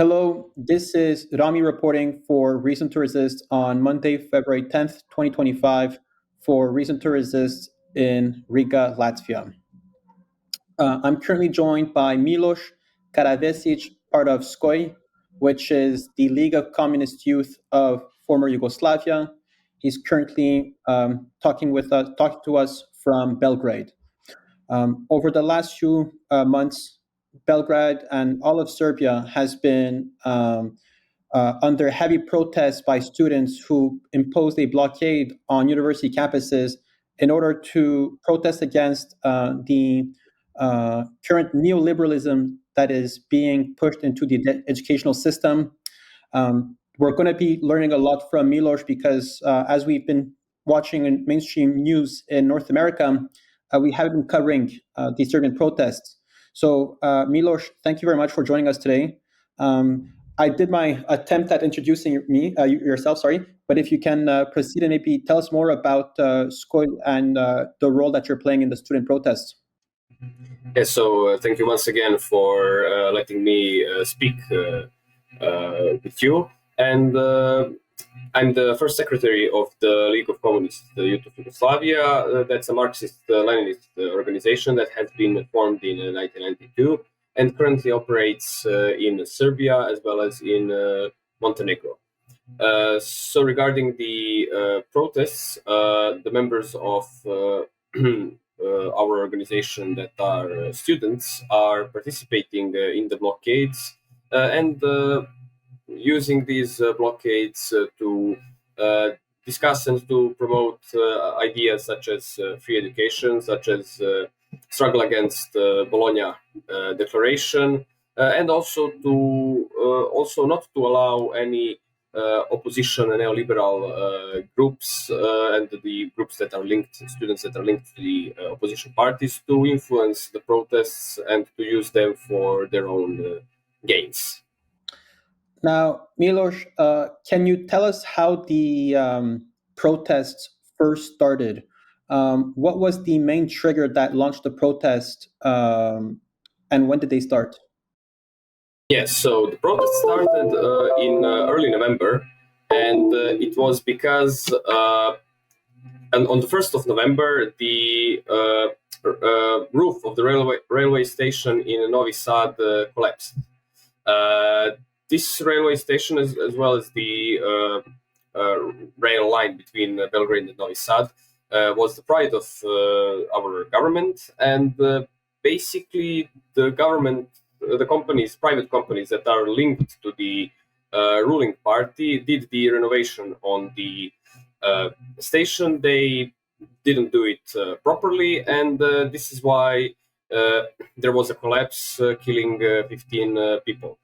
Hello, this is Rami reporting for Reason to Resist on Monday, February 10th, 2025, for Reason to Resist in Riga, Latvia. I'm currently joined by Milos Karavezic, part of SKOI, which is the League of Communist Youth of former Yugoslavia. He's currently talking to us from Belgrade. Over the last few months, Belgrade and all of Serbia has been under heavy protest by students who imposed a blockade on university campuses in order to protest against the current neoliberalism that is being pushed into the educational system. We're going to be learning a lot from Milos because as we've been watching in mainstream news in North America, we haven't been covering the Serbian protests. So, Milos, thank you very much for joining us today. I did my attempt at introducing yourself, sorry, but if you can proceed and maybe tell us more about SKOI and the role that you're playing in the student protests. Yes, so thank you once again for letting me speak with you. And I'm the first secretary of the League of Communist Youth of Yugoslavia. That's a Marxist-Leninist organization that has been formed in 1992 and currently operates in Serbia as well as in Montenegro. So regarding the protests, the members of our organization that are students are participating in the blockades and using these blockades to discuss and to promote ideas such as free education, such as struggle against Bologna Declaration, and also not to allow any opposition and neoliberal groups and the groups that are linked, students that are linked to the opposition parties, to influence the protests and to use them for their own gains. Now, Milos, can you tell us how the protests first started? What was the main trigger that launched the protest, and when did they start? Yes, so the protest started in early November, and it was because and on the 1st of November, the roof of the railway station in Novi Sad collapsed. This railway station, as well as the rail line between Belgrade and Novi Sad, was the pride of our government, and basically the government, the companies, private companies that are linked to the ruling party, did the renovation on the station. They didn't do it properly, and this is why there was a collapse, killing 15 people.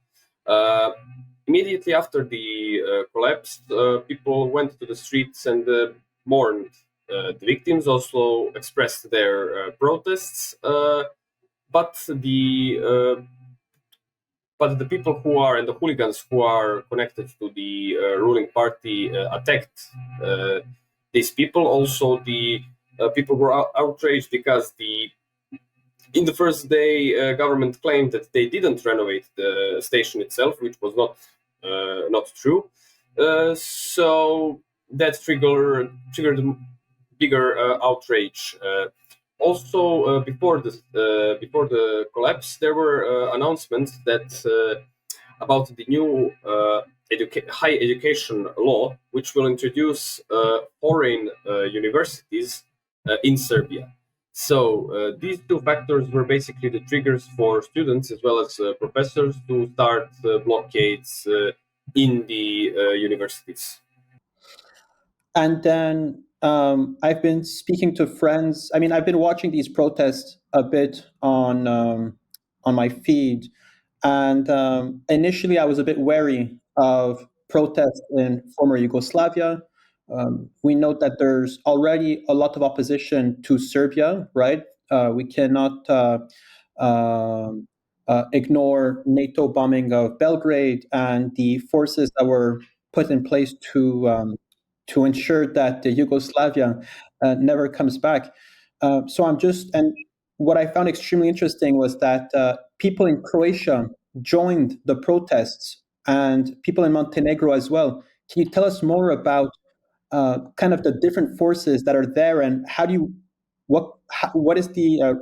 Immediately after the collapse, people went to the streets and mourned the victims, also expressed their protests, but the people who are, and the hooligans who are connected to the ruling party, attacked these people. Also, the people were outraged because in the first day, government claimed that they didn't renovate the station itself, which was not true. So that triggered bigger outrage. Also, before the collapse, there were announcements that about the new high education law, which will introduce foreign universities in Serbia. So these two factors were basically the triggers for students as well as professors to start blockades in the universities. And then I've been speaking to friends. I mean, I've been watching these protests a bit on my feed, and initially I was a bit wary of protests in former Yugoslavia. We note that there's already a lot of opposition to Serbia, right? We cannot ignore NATO bombing of Belgrade and the forces that were put in place to ensure that the Yugoslavia never comes back. And what I found extremely interesting was that people in Croatia joined the protests and people in Montenegro as well. Can you tell us more about kind of the different forces that are there, and what is the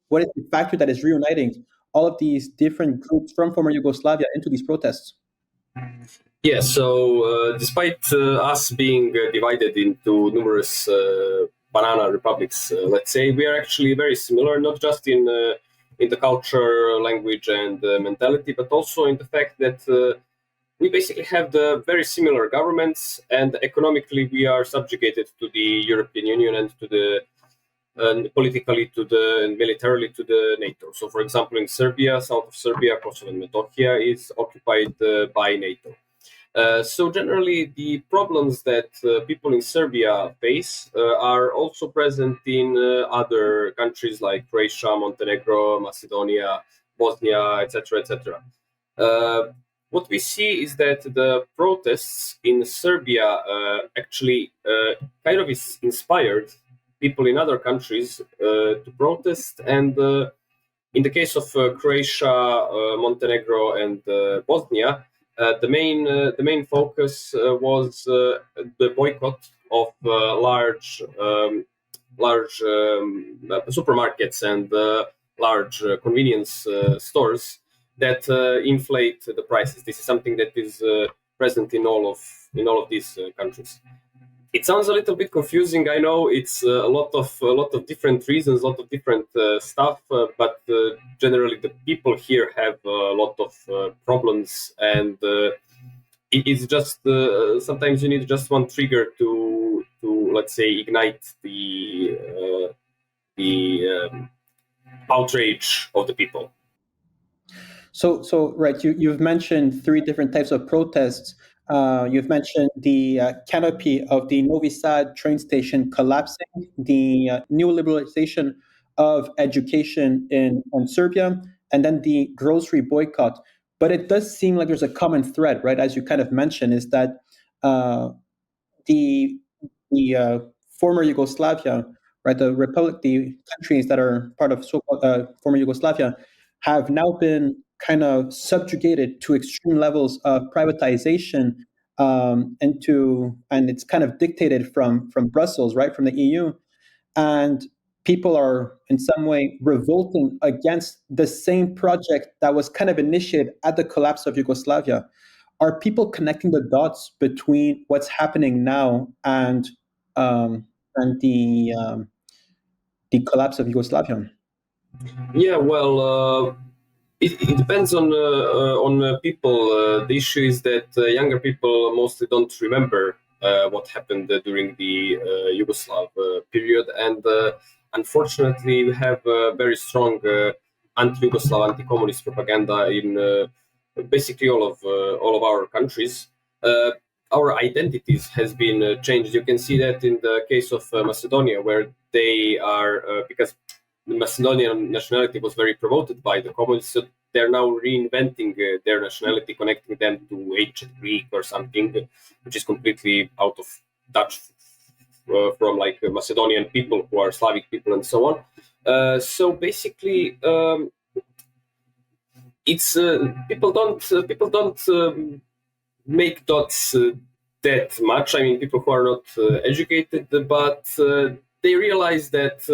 what is the factor that is reuniting all of these different groups from former Yugoslavia into these protests? Yeah, so despite us being divided into numerous banana republics, let's say, we are actually very similar, not just in the culture, language, and mentality, but also in the fact that we basically have the very similar governments, and economically we are subjugated to the European Union and to the politically to the and militarily to the NATO. So, for example, in Serbia, south of Serbia, Kosovo and Metohija is occupied by NATO. So generally, the problems that people in Serbia face are also present in other countries like Croatia, Montenegro, Macedonia, Bosnia, etc., etc. What we see is that the protests in Serbia actually kind of is inspired people in other countries to protest, and in the case of Croatia, Montenegro, and Bosnia, the main focus was the boycott of large supermarkets and large convenience stores that inflate the prices. This is something that is present in all of these countries. It sounds a little bit confusing. I know it's a lot of different reasons, a lot of different stuff, but generally the people here have a lot of problems, and it's just sometimes you need just one trigger to let's say ignite the outrage of the people. So right, you've mentioned three different types of protests. You've mentioned the canopy of the Novi Sad train station collapsing, the neo-liberalization of education in Serbia, and then the grocery boycott. But it does seem like there's a common thread, right? As you kind of mentioned, is that uh, the former Yugoslavia, right, the countries that are part of former Yugoslavia, have now been kind of subjugated to extreme levels of privatization, and it's kind of dictated from Brussels, right, from the EU, and people are in some way revolting against the same project that was kind of initiated at the collapse of Yugoslavia. Are people connecting the dots between what's happening now um, and the collapse of Yugoslavia? Yeah, well, it depends on people. The issue is that younger people mostly don't remember what happened during the Yugoslav period, and unfortunately, we have very strong anti-Yugoslav, anti-communist propaganda in basically all of our countries. Our identities has been changed. You can see that in the case of Macedonia, where they are because the Macedonian nationality was very promoted by the communists. So they're now reinventing their nationality, connecting them to ancient Greek or something, which is completely out of touch from like Macedonian people who are Slavic people and so on. So basically, it's people don't make dots that much. I mean, people who are not educated, but they realize that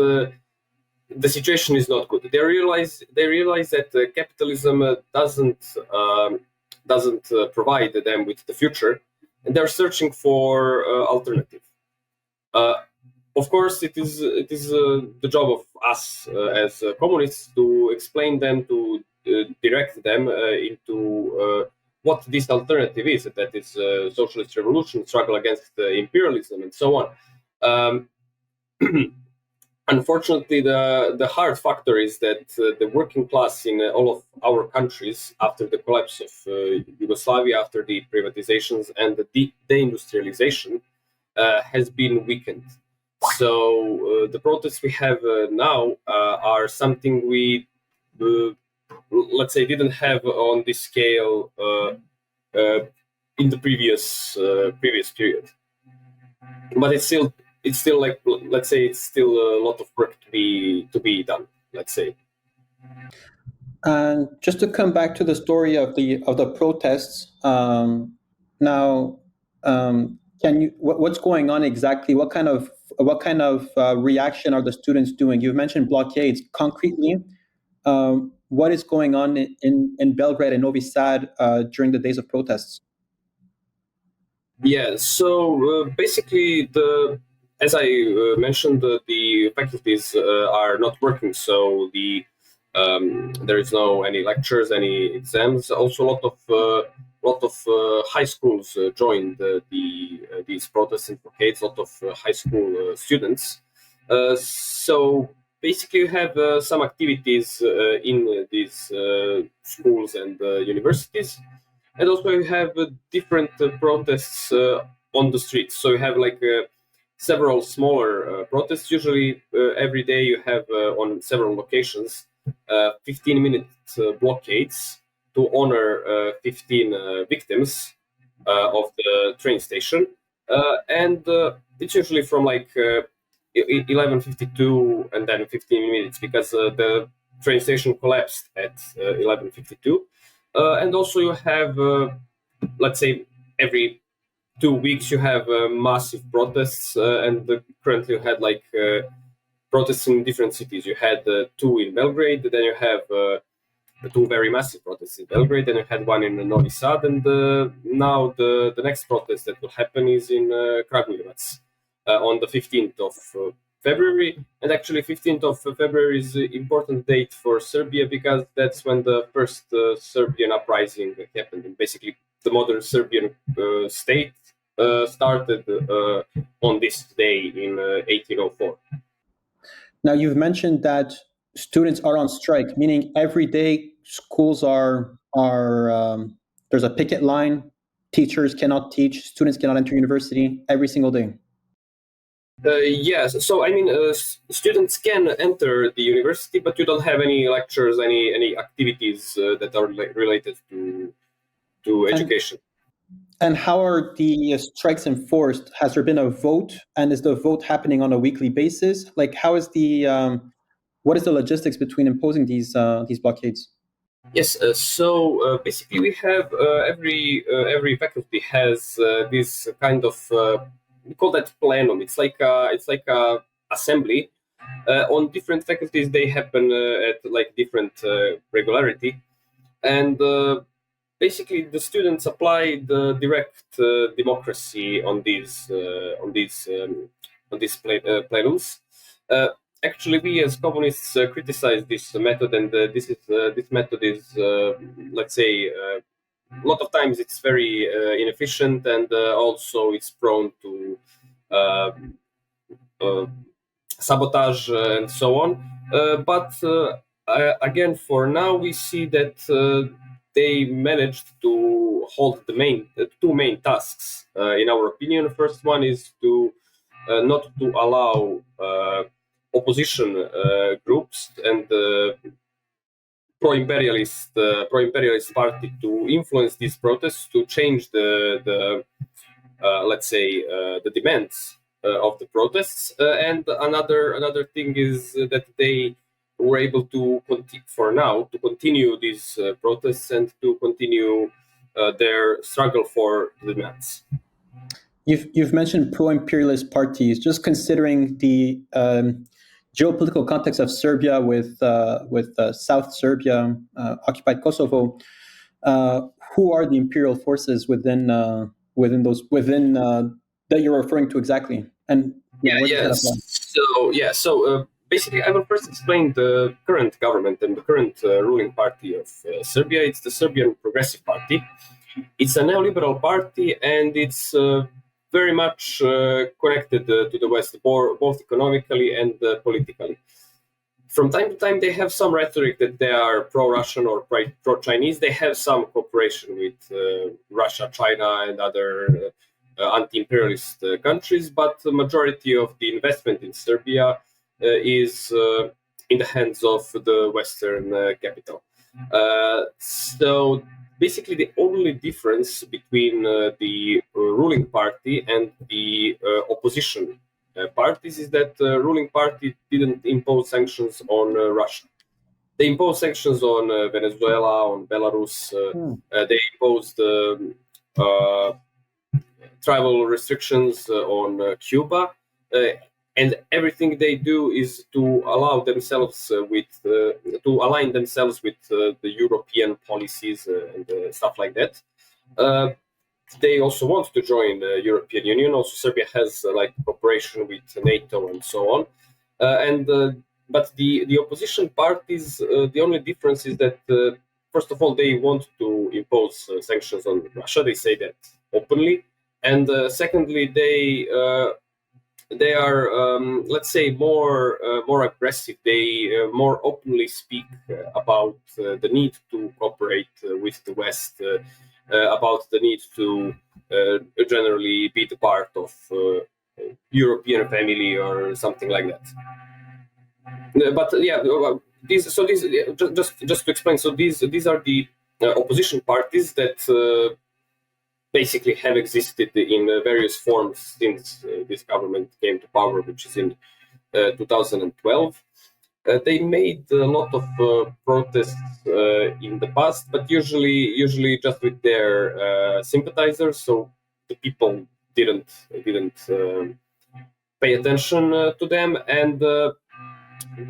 the situation is not good. They realize that capitalism doesn't provide them with the future, and they're searching for alternative. Uh, of course, it is the job of us as communists to explain them, to direct them into what this alternative is. That is socialist revolution, struggle against imperialism, and so on. Unfortunately, the hard factor is that the working class in all of our countries, after the collapse of Yugoslavia, after the privatizations and the deindustrialization, has been weakened. So the protests we have now are something we, let's say, didn't have on this scale in the previous period. But it's still like, let's say, it's still a lot of work to be done, let's say. And just to come back to the story of the protests, now, can you what's going on exactly? What kind of reaction are the students doing? You've mentioned blockades. Concretely, what is going on in Belgrade and Novi Sad during the days of protests? Yeah, so basically, as I mentioned, the faculties are not working, so there is no any lectures, any exams. Also, a lot of high schools joined these protests and blockades. A lot of high school students. So basically, you have some activities in these schools and universities, and also you have different protests on the streets. So you have like several smaller protests. Usually every day you have on several locations 15-minute blockades to honor 15 victims of the train station. And it's usually from like 11:52 and then 15 minutes, because the train station collapsed at 11:52. And also you have, let's say, every 2 weeks you have massive protests, and currently you had like protests in different cities. You had two in Belgrade, then you have two very massive protests in Belgrade, then you had one in Novi Sad, and now the next protest that will happen is in Kragujevac on the 15th of February. And actually 15th of February is an important date for Serbia, because that's when the first Serbian uprising happened, and basically the modern Serbian state started on this day in 1804. Now, you've mentioned that students are on strike, meaning every day schools are there's a picket line. Teachers cannot teach, students cannot enter university every single day. Yes, so I mean, students can enter the university, but you don't have any lectures, any activities that are related to And education. and how are the strikes enforced? Has there been a vote, and is the vote happening on a weekly basis? Like, how is the what is the logistics between imposing these blockades? Yes, so basically we have every faculty has this kind of we call that plenum. It's like a assembly. On different faculties, they happen at like different regularity, and basically the students apply the direct democracy on these plenums. Uh, Actually, we as communists criticize this method, and this method is, let's say, a lot of times it's very inefficient, and also it's prone to uh, uh, sabotage and so on. But again, for now, we see that they managed to hold the two main tasks. In our opinion, the first one is to not to allow opposition groups and pro-imperialist party to influence these protests, to change the let's say the demands of the protests. And another thing is that they were able to for now to continue these protests and to continue their struggle for the demands. You've mentioned pro-imperialist parties. Just considering the geopolitical context of Serbia with South Serbia, occupied Kosovo, uh, who are the imperial forces within that you're referring to exactly, and Yeah, where does that apply? yes. So basically, I will first explain the current government and the current ruling party of Serbia. It's the Serbian Progressive Party. It's a neoliberal party, and it's very much connected to the West, both economically and politically. From time to time, they have some rhetoric that they are pro-Russian or pro-Chinese. They have some cooperation with Russia, China, and other anti-imperialist countries, but the majority of the investment in Serbia is in the hands of the Western capital. So basically, the only difference between the ruling party and the opposition parties is that the ruling party didn't impose sanctions on Russia. they imposed sanctions on Venezuela, on Belarus. They imposed travel restrictions on Cuba, and everything they do is to allow themselves to align themselves with the European policies and stuff like that. They also want to join the European Union. Also, Serbia has like cooperation with NATO and so on. But the opposition parties, the only difference is that first of all they want to impose sanctions on Russia. They say that openly, and secondly they are let's say more aggressive. They more openly speak about the need to cooperate with the West, about the need to generally be the part of European family or something like that. But yeah, just to explain. So these are the opposition parties that basically have existed in various forms since this government came to power, which is in 2012. They made a lot of protests in the past, but usually just with their sympathizers. So the people didn't pay attention to them, and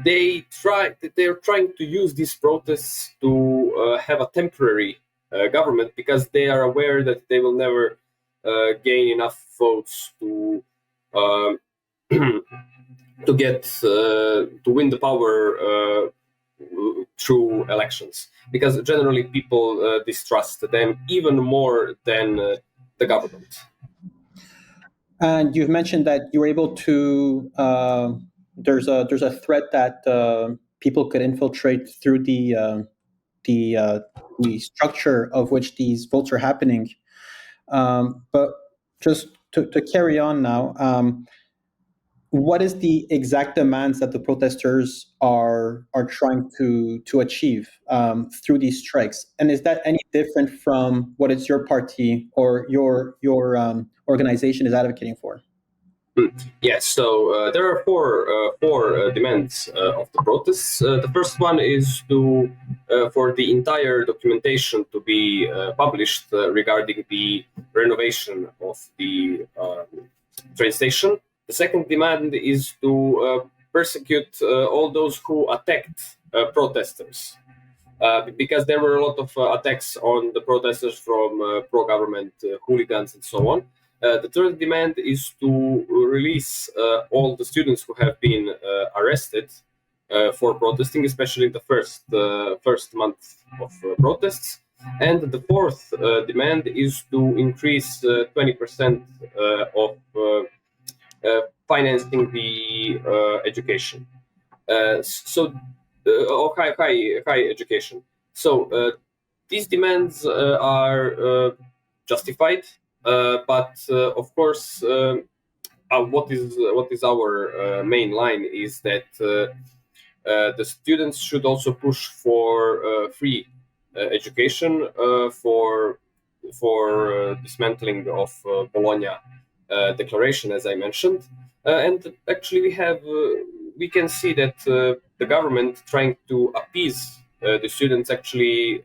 they're trying to use these protests to have a temporary government, because they are aware that they will never gain enough votes to to get to win the power through elections, because generally people distrust them even more than the government. And you've mentioned that you were able to. There's a threat that people could infiltrate through the structure of which these votes are happening. But just to carry on now, what is the exact demands that the protesters are trying to achieve through these strikes? And is that any different from what is your party or your organization is advocating for? Yes, so there are four demands of the protests. The first one is to for the entire documentation to be published regarding the renovation of the train station. The second demand is to persecute all those who attacked protesters, because there were a lot of attacks on the protesters from pro-government hooligans and so on. The third demand is to release all the students who have been arrested for protesting, especially in the first month of protests. And the fourth demand is to increase 20% of financing the education. Or high education. So these demands are justified. But of course, what is our main line is that the students should also push for free education, for dismantling of Bologna declaration, as I mentioned, and actually we can see that the government trying to appease the students actually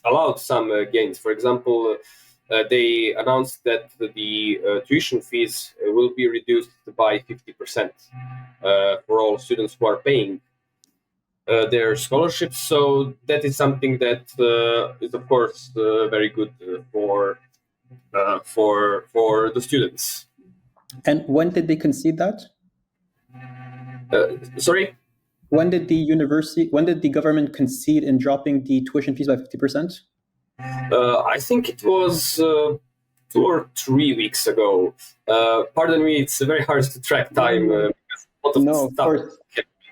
allowed some gains. For example. They announced that the tuition fees will be reduced by 50% for all students who are paying their scholarships. So that is something that is, of course, very good for the students. And when did they concede that? Sorry? When did the government concede in dropping the tuition fees by 50%? I think it was 2 or 3 weeks ago. Pardon me, it's very hard to track time. Because a lot of Of course.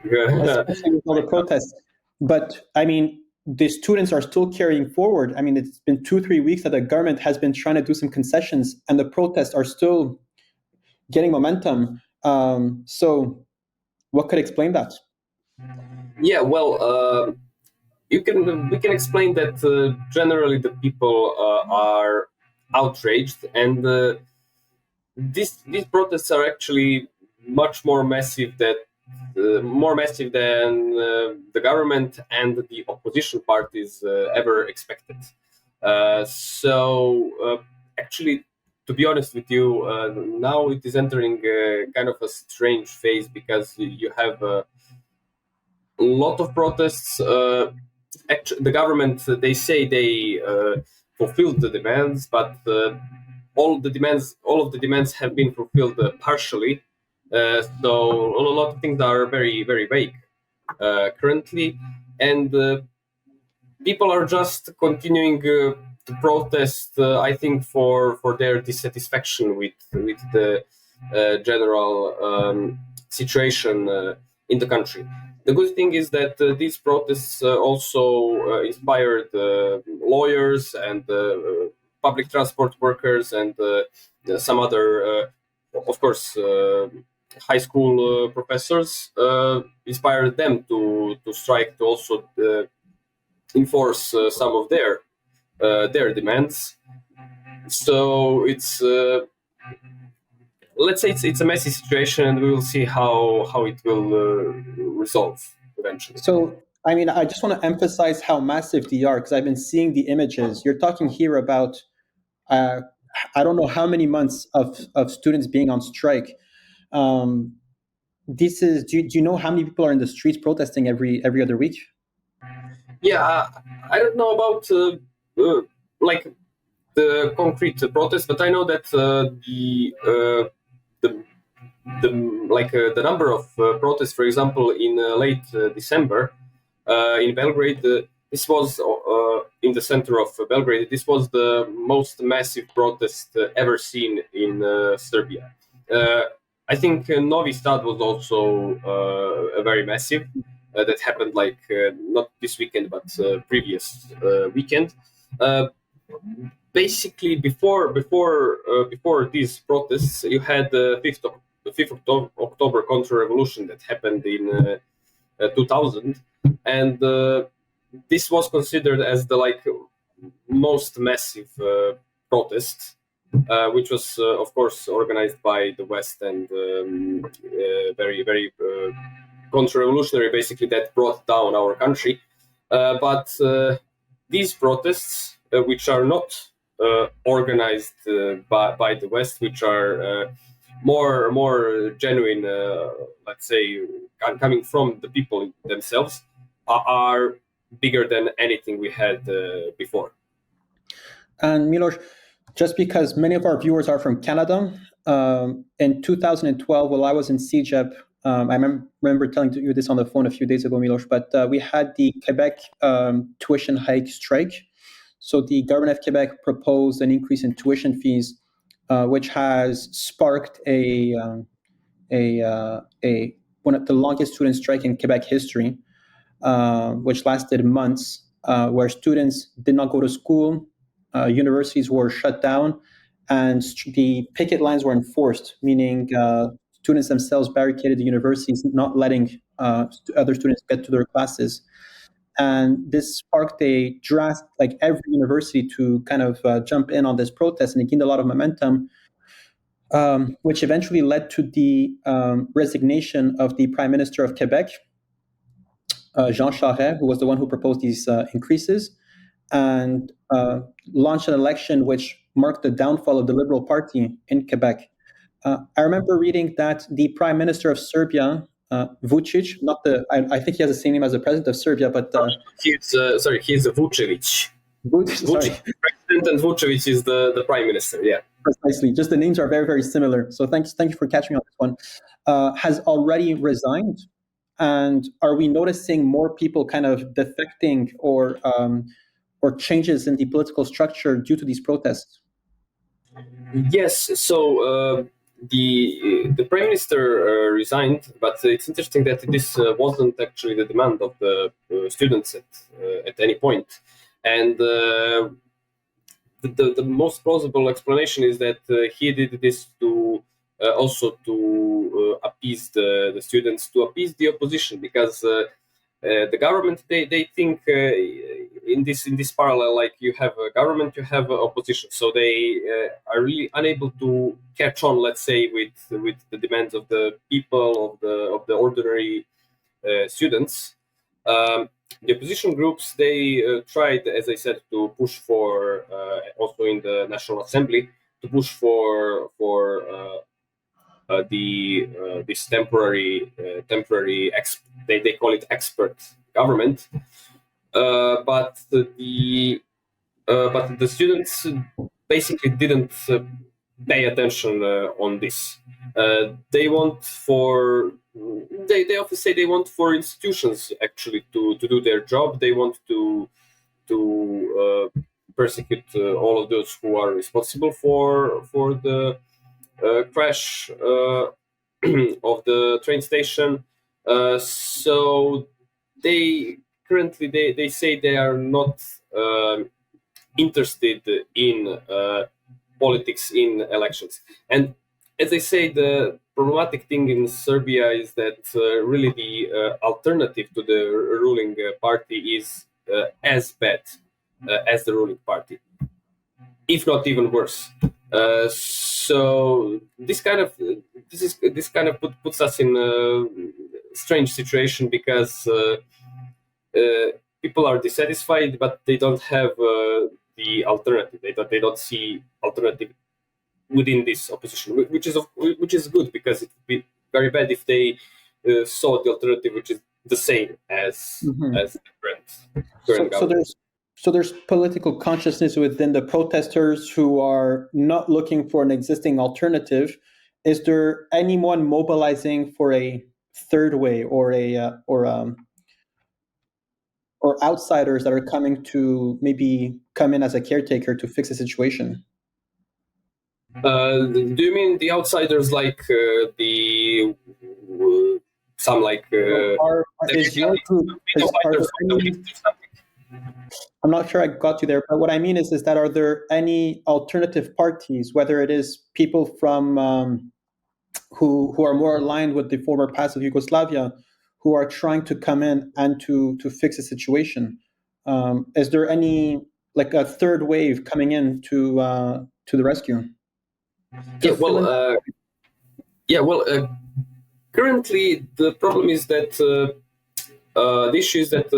Especially with all the protests. But I mean, the students are still carrying forward. I mean, it's been 2-3 weeks that the government has been trying to do some concessions, and the protests are still getting momentum. So, what could explain that? Yeah, well. We can explain that generally the people are outraged, and these protests are actually much more massive more massive than the government and the opposition parties ever expected. Actually, to be honest with you, now it is entering kind of a strange phase because you have a lot of protests. The government, they say they fulfilled the demands, but all of the demands have been fulfilled partially. So a lot of things are very, very vague currently, and people are just continuing to protest. I think for their dissatisfaction with the general situation in the country. The good thing is that these protests also inspired lawyers and public transport workers and some other, of course, high school professors. Inspired them to strike, to also enforce some of their demands. So it's let's say it's a messy situation, and we will see how it will resolve eventually. So, I mean, I just want to emphasize how massive they are because I've been seeing the images. You're talking here about uh, I don't know how many months of students being on strike. Um, this is do you know how many people are in the streets protesting every other week? Yeah, I don't know about like the concrete protest, but I know that the the number of protests, for example, in late December in Belgrade. This was in the center of Belgrade. This was the most massive protest ever seen in Serbia. I think Novi Sad was also a very massive. That happened not this weekend, but previous weekend. Basically, before these protests, you had the 5th of October Counter-Revolution that happened in 2000, and this was considered as the most massive protest, which was of course organized by the West and very, very counter-revolutionary, basically, that brought down our country. But these protests, which are not organized by the West, which are more genuine, let's say, coming from the people themselves, are bigger than anything we had before. And Milos, just because many of our viewers are from Canada, in 2012, while I was in CEGEP, I remember telling you this on the phone a few days ago, Milos, but we had the Quebec tuition hike strike. So the government of Quebec proposed an increase in tuition fees, which has sparked one of the longest student strike in Quebec history, which lasted months, where students did not go to school, universities were shut down, and the picket lines were enforced, meaning students themselves barricaded the universities, not letting other students get to their classes. And this sparked a every university to kind of jump in on this protest, and it gained a lot of momentum, which eventually led to the resignation of the Prime Minister of Quebec, Jean Charest, who was the one who proposed these increases, and launched an election which marked the downfall of the Liberal Party in Quebec. I remember reading that the Prime Minister of Serbia, Vucic, I think he has the same name as the President of Serbia, but he's Vucevic. Vucic, President, and Vucevic is the Prime Minister. Yeah, precisely. Just the names are very, very similar. So thank you for catching me on this one. Has already resigned, and are we noticing more people kind of defecting or changes in the political structure due to these protests? Yes. So the Prime Minister resigned, but it's interesting that this wasn't actually the demand of the students at any point, and the most plausible explanation is that he did this to also to appease the students, to appease the opposition, because the government, they think in this parallel, like you have a government, you have opposition, so they are really unable to catch on, let's say, with the demands of the people, of the ordinary students. The opposition groups, they tried, as I said, to push for also in the National Assembly, to push for this they call it expert government, but the students basically didn't pay attention on this. They often say they want for institutions actually to do their job. They want to persecute all of those who are responsible for the crash of the train station. So they currently they say they are not interested in politics in elections. And as I say, the problematic thing in Serbia is that really the alternative to the ruling party is as bad as the ruling party, if not even worse. So this kind of puts us in a strange situation, because people are dissatisfied, but they don't have the alternative. They don't see alternative within this opposition, which is good, because it would be very bad if they saw the alternative, which is the same as the current government. So there's political consciousness within the protesters who are not looking for an existing alternative. Is there anyone mobilizing for a third way, or or outsiders that are coming to maybe come in as a caretaker to fix the situation? Do you mean the outsiders, like the some like Is your group? Are there any, I'm not sure I got you there, but what I mean is that are there any alternative parties, whether it is people from who are more aligned with the former past of Yugoslavia, who are trying to come in and to fix the situation? Is there any, like, a third wave coming in to the rescue? Currently the problem is that the issue is that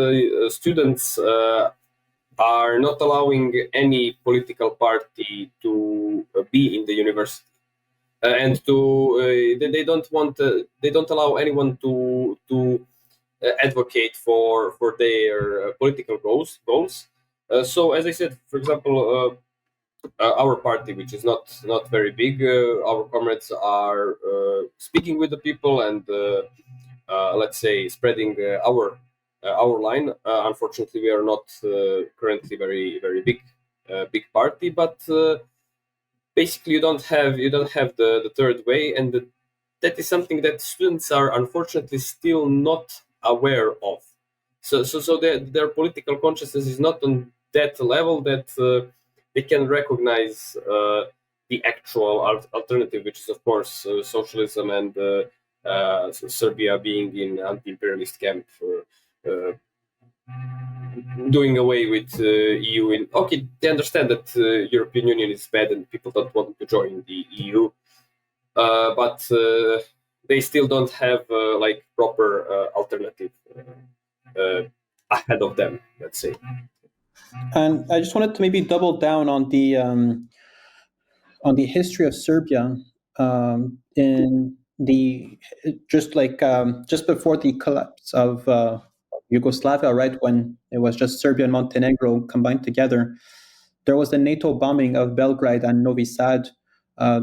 students are not allowing any political party to be in the university, and they don't allow anyone to advocate for their political goals. So, as I said, for example, our party, which is not very big, our comrades are speaking with the people and let's say spreading our line. Unfortunately, we are not currently very big party, but basically you don't have the third way, and that is something that students are unfortunately still not aware of. So their political consciousness is not on that level that they can recognize the actual alternative, which is of course socialism, and Serbia being in anti-imperialist camp, doing away with EU. Okay, they understand that European Union is bad and people don't want to join the EU, but they still don't have like proper alternative ahead of them, let's say. And I just wanted to maybe double down on the history of Serbia, in the just before the collapse of Yugoslavia, right when it was just Serbia and Montenegro combined together. There was the NATO bombing of Belgrade and Novi Sad. I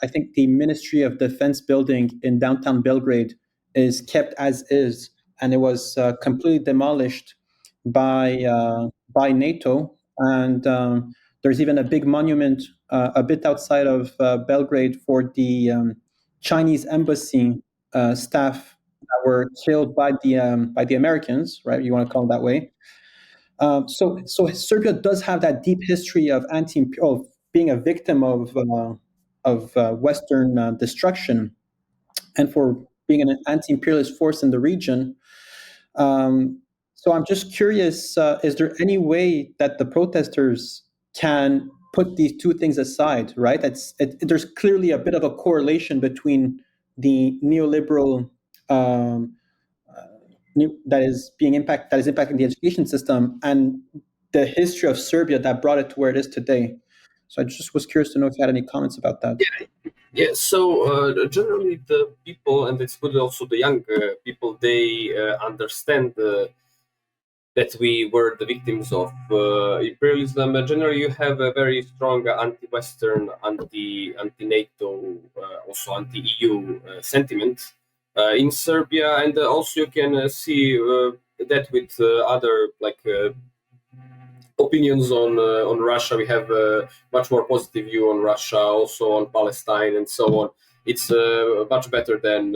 think, the Ministry of Defense building in downtown Belgrade is kept as is, and it was completely demolished by NATO. And there's even a big monument a bit outside of Belgrade for the Chinese embassy staff that were killed by the Americans, right? You want to call it that way. So Serbia does have that deep history of of being a victim of Western destruction, and for being an anti-imperialist force in the region. So I'm just curious, is there any way that the protesters can put these two things aside, right? There's clearly a bit of a correlation between the neoliberal that is impacting the education system and the history of Serbia that brought it to where it is today. So I just was curious to know if you had any comments about that. Yeah, so generally the people, and it's good also the young people, they understand that we were the victims of imperialism. Generally, you have a very strong anti-Western, anti-NATO, also anti-EU sentiment in Serbia, and also you can see that with other opinions on Russia. We have a much more positive view on Russia, also on Palestine, and so on. It's much better than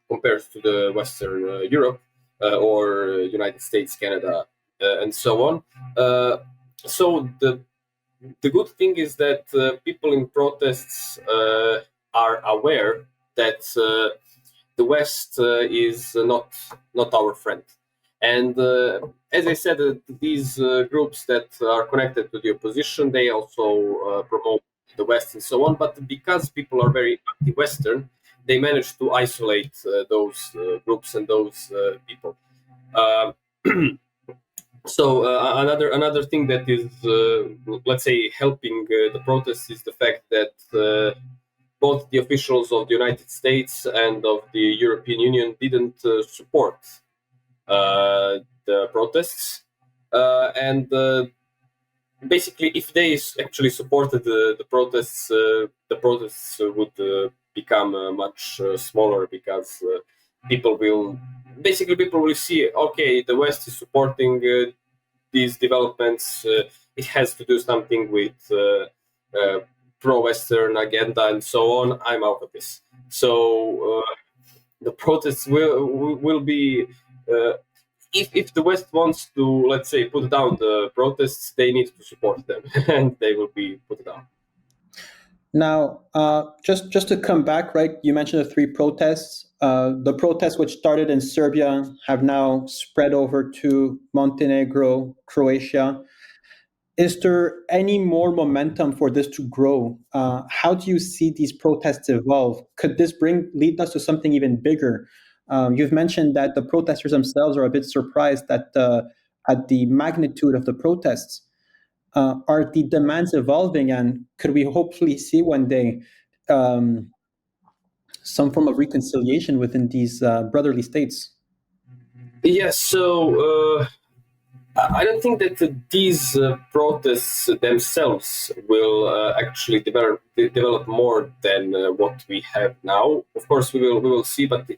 compared to the Western Europe or United States, Canada, and so on. So the good thing is that people in protests are aware that the West is not our friend. And as I said, these groups that are connected to the opposition, they also promote the West and so on. But because people are very anti-Western, they manage to isolate those groups and those people. So another thing that is, let's say, helping the protests is the fact that both the officials of the United States and of the European Union didn't support the protests, and basically, if they actually supported the protests would become much smaller, because people will see, okay, the West is supporting these developments. It has to do something with pro-Western agenda and so on. I'm out of this. So the protests will be. If the West wants to, let's say, put down the protests, they need to support them, and they will be put down. Now, just to come back, right? You mentioned the three protests. The protests which started in Serbia have now spread over to Montenegro, Croatia. Is there any more momentum for this to grow? How do you see these protests evolve? Could this lead us to something even bigger? You've mentioned that the protesters themselves are a bit surprised at the magnitude of the protests. Are the demands evolving, and could we hopefully see one day some form of reconciliation within these brotherly states? Yes, so I don't think that these protests themselves will actually develop more than what we have now. Of course, we will see, but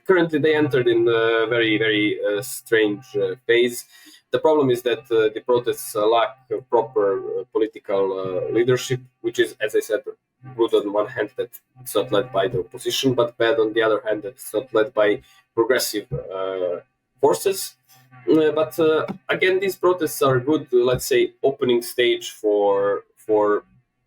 currently they entered in a very strange phase. The problem is that the protests lack proper political leadership, which is, as I said, good on one hand that it's not led by the opposition, but bad on the other hand that it's not led by progressive forces. But again, these protests are good, let's say, opening stage for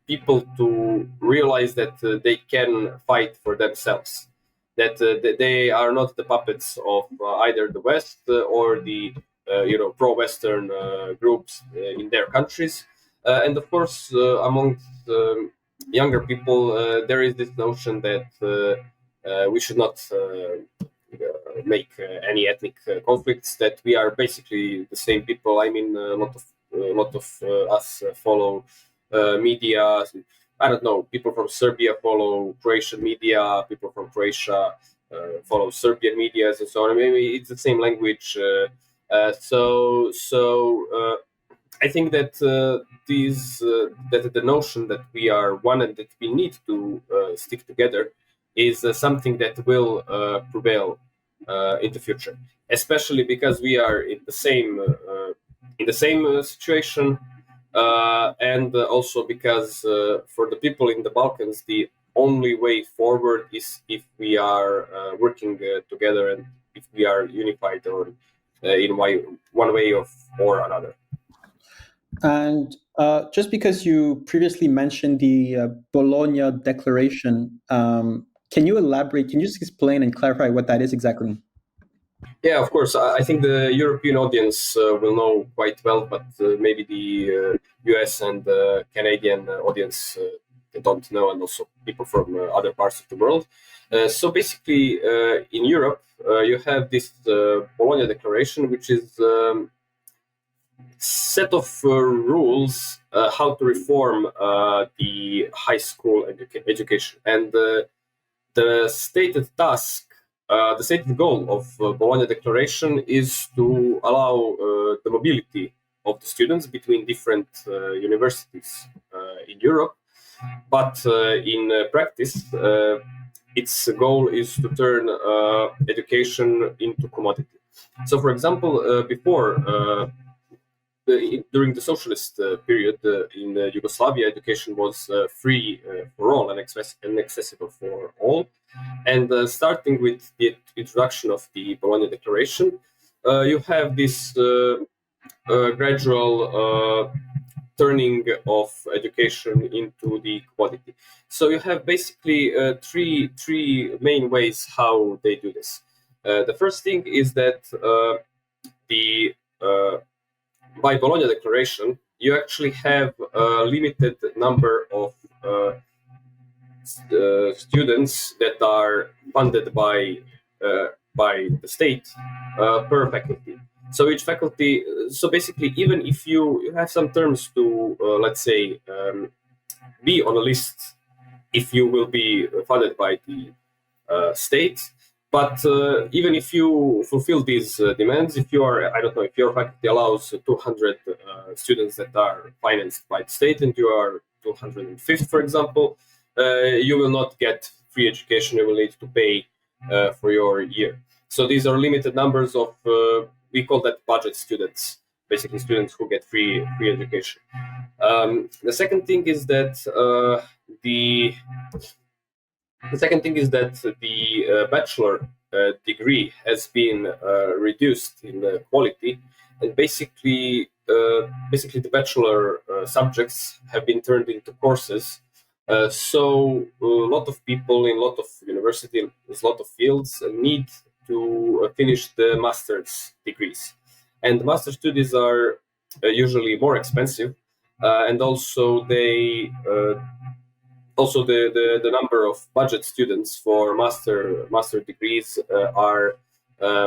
people to realize that they can fight for themselves, that they are not the puppets of either the West or the pro-Western groups in their countries. And of course, amongst younger people, there is this notion that we should not make any ethnic conflicts, that we are basically the same people. I mean, a lot of us follow media. I don't know, people from Serbia follow Croatian media, people from Croatia follow Serbian media, and so on. Maybe it's the same language. So I think that that the notion that we are one and that we need to stick together is something that will prevail in the future, especially because we are in the same situation, and also because for the people in the Balkans, the only way forward is if we are working together and if we are unified or in one way or another. And just because you previously mentioned the Bologna Declaration, can you elaborate? Can you just explain and clarify what that is exactly? Yeah, of course. I think the European audience will know quite well, but maybe the US and Canadian audience don't know, and also people from other parts of the world. So basically, in Europe, you have this Bologna Declaration, which is set of rules how to reform the high school education, and the stated task, the stated goal of Bologna Declaration is to allow the mobility of the students between different universities in Europe. But in practice, its goal is to turn education into commodity. So, for example, before during the socialist period in Yugoslavia, education was free for all and accessible for all. And starting with the introduction of the Bologna Declaration, you have this gradual turning of education into the commodity. So you have basically three main ways how they do this. The first thing is that the by Bologna Declaration, you actually have a limited number of students that are funded by the state per faculty. So each faculty, so basically, even if you have some terms to, let's say, be on a list, if you will be funded by the state. But even if you fulfill these demands, if you are, I don't know, if your faculty allows 200 students that are financed by the state and you are 205th, for example, you will not get free education. You will need to pay for your year. So these are limited numbers of, we call that budget students, basically students who get free education. The second thing is that the second thing is that the bachelor degree has been reduced in quality, and basically the bachelor subjects have been turned into courses. So a lot of people in a lot of universities, a lot of fields need to finish the master's degrees, and the master studies are usually more expensive, and also the number of budget students for master degrees are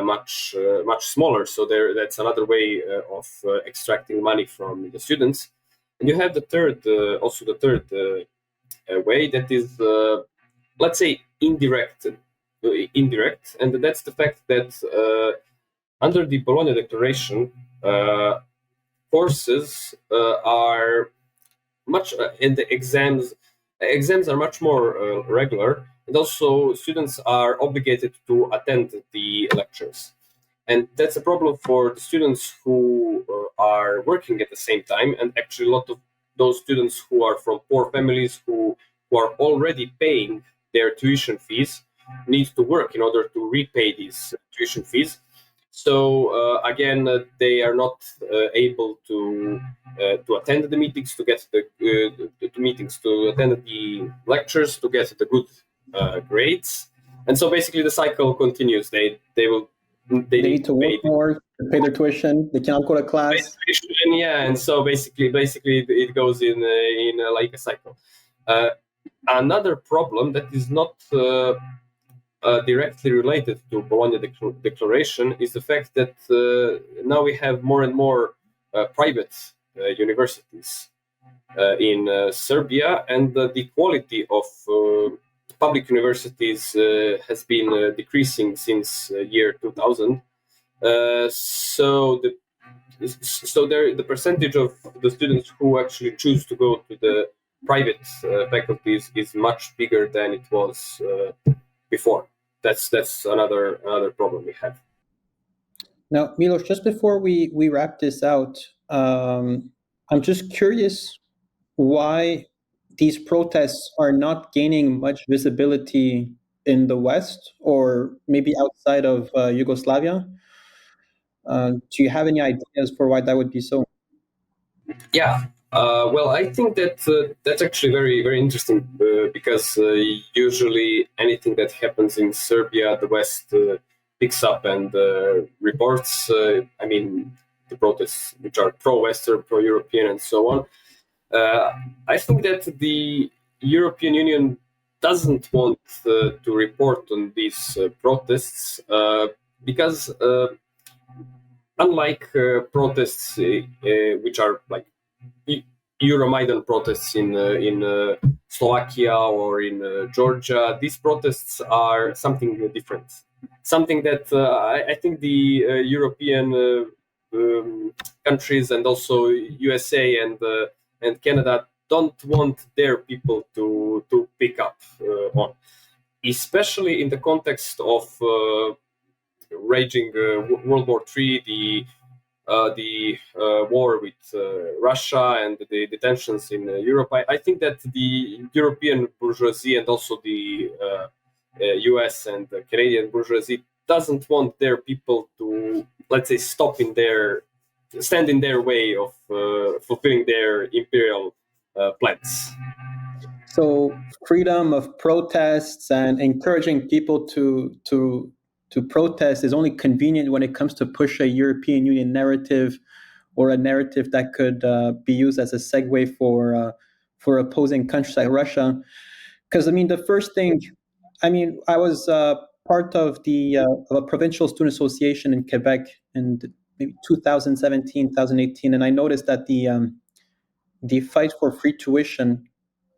much smaller. So that's another way of extracting money from the students. And you have the third way, that is let's say indirect, and that's the fact that under the Bologna Declaration, courses are much and the exams are much more regular, and also students are obligated to attend the lectures. And that's a problem for the students who are working at the same time, and actually a lot of those students who are from poor families who are already paying their tuition fees need to work in order to repay these tuition fees. So again, they are not able to attend the meetings, to get the meetings, to attend the lectures, to get the good grades, and so basically the cycle continues. They need to work more to pay their tuition. They cannot go to class. Yeah, and so basically it goes in like a cycle. Another problem that is not directly related to Bologna Declaration is the fact that now we have more and more private universities in Serbia, and the quality of public universities has been decreasing since year 2000. So the percentage of the students who actually choose to go to the private faculties is much bigger than it was before. That's another problem we have. Now, Milos, just before we wrap this out, I'm just curious why these protests are not gaining much visibility in the West, or maybe outside of Yugoslavia. Do you have any ideas for why that would be so? Yeah. Well, I think that that's actually very, very interesting because usually anything that happens in Serbia, the West picks up and reports. I mean, the protests which are pro-Western, pro-European, and so on. I think that the European Union doesn't want to report on these protests because unlike protests which are like Euromaidan protests in Slovakia or in Georgia, these protests are something different. Something that I think the European countries and also USA and Canada don't want their people to pick up on, especially in the context of raging World War III, the war with Russia and the tensions in Europe. I think that the European bourgeoisie and also the US and the Canadian bourgeoisie doesn't want their people to, let's say, stand in their way of fulfilling their imperial plans. So freedom of protests and encouraging people to protest is only convenient when it comes to push a European Union narrative or a narrative that could be used as a segue for opposing countries like Russia. Because I mean, the first thing, I mean, I was part of of a provincial student association in Quebec in maybe 2017, 2018, and I noticed that the fight for free tuition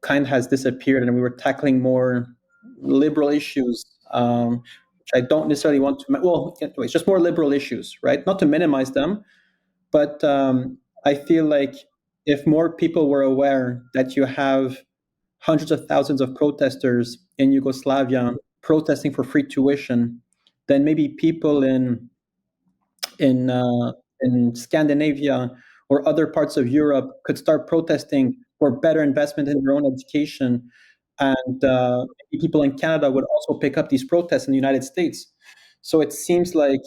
kind of has disappeared, and we were tackling more liberal issues, which I don't necessarily want to. Well, anyways, just more liberal issues, right? Not to minimize them, but I feel like if more people were aware that you have hundreds of thousands of protesters in Yugoslavia protesting for free tuition, then maybe people in in Scandinavia or other parts of Europe could start protesting for better investment in their own education, and maybe people in Canada would also pick up these protests in the United States. So it seems like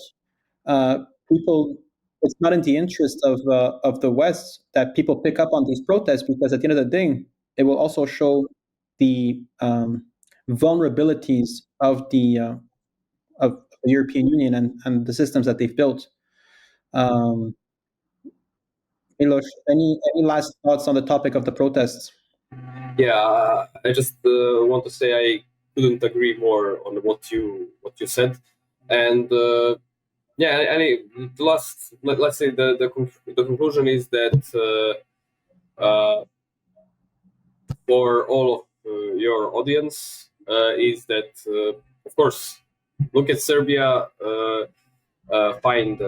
uh, people. It's not in the interest of the West that people pick up on these protests, because at the end of the day, it will also show the vulnerabilities of the European Union and the systems that they've built. Um, Milos, any last thoughts on the topic of the protests? Yeah, I just want to say I couldn't agree more on what you said, and yeah, the last let's say the conclusion is that for all of your audience is that of course look at Serbia. Find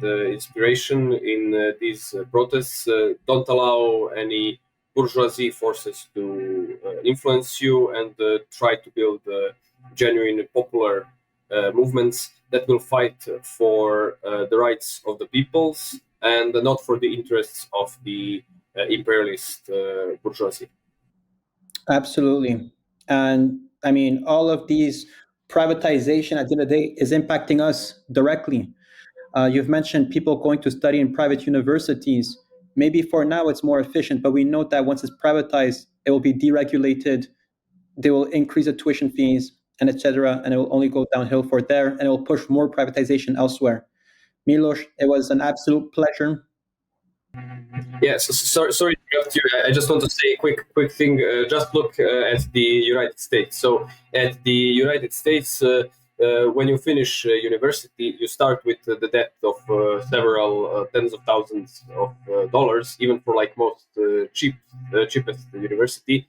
inspiration in these protests. Don't allow any bourgeoisie forces to influence you, and try to build genuine popular movements that will fight for the rights of the peoples and not for the interests of the imperialist bourgeoisie. Absolutely. And I mean, all of these privatization at the end of the day is impacting us directly. You've mentioned people going to study in private universities. Maybe for now it's more efficient, but we know that once it's privatized, it will be deregulated. They will increase the tuition fees and etc. And it will only go downhill for there, and it will push more privatization elsewhere. Milos, it was an absolute pleasure. Yes, sorry to interrupt you. I just want to say a quick thing. Just look at the United States. So at the United States, when you finish university, you start with the debt of several tens of thousands of dollars, even for like most cheapest university.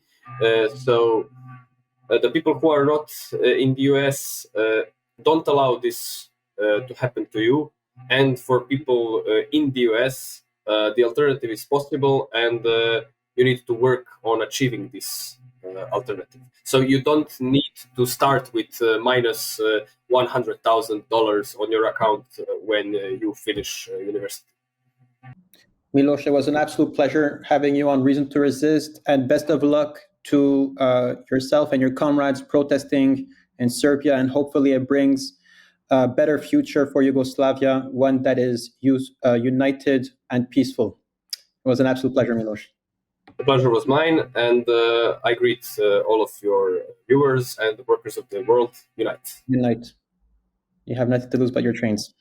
So the people who are not in the US don't allow this to happen to you, and for people in the US, the alternative is possible, and you need to work on achieving this alternative. So you don't need to start with minus $100,000 on your account when you finish university. Milos, it was an absolute pleasure having you on Reason to Resist, and best of luck to yourself and your comrades protesting in Serbia, and hopefully it brings a better future for Yugoslavia, one that is united and peaceful. It was an absolute pleasure, Milos. The pleasure was mine, and I greet all of your viewers and the workers of the world. Unite. Good night. You have nothing to lose but your trains.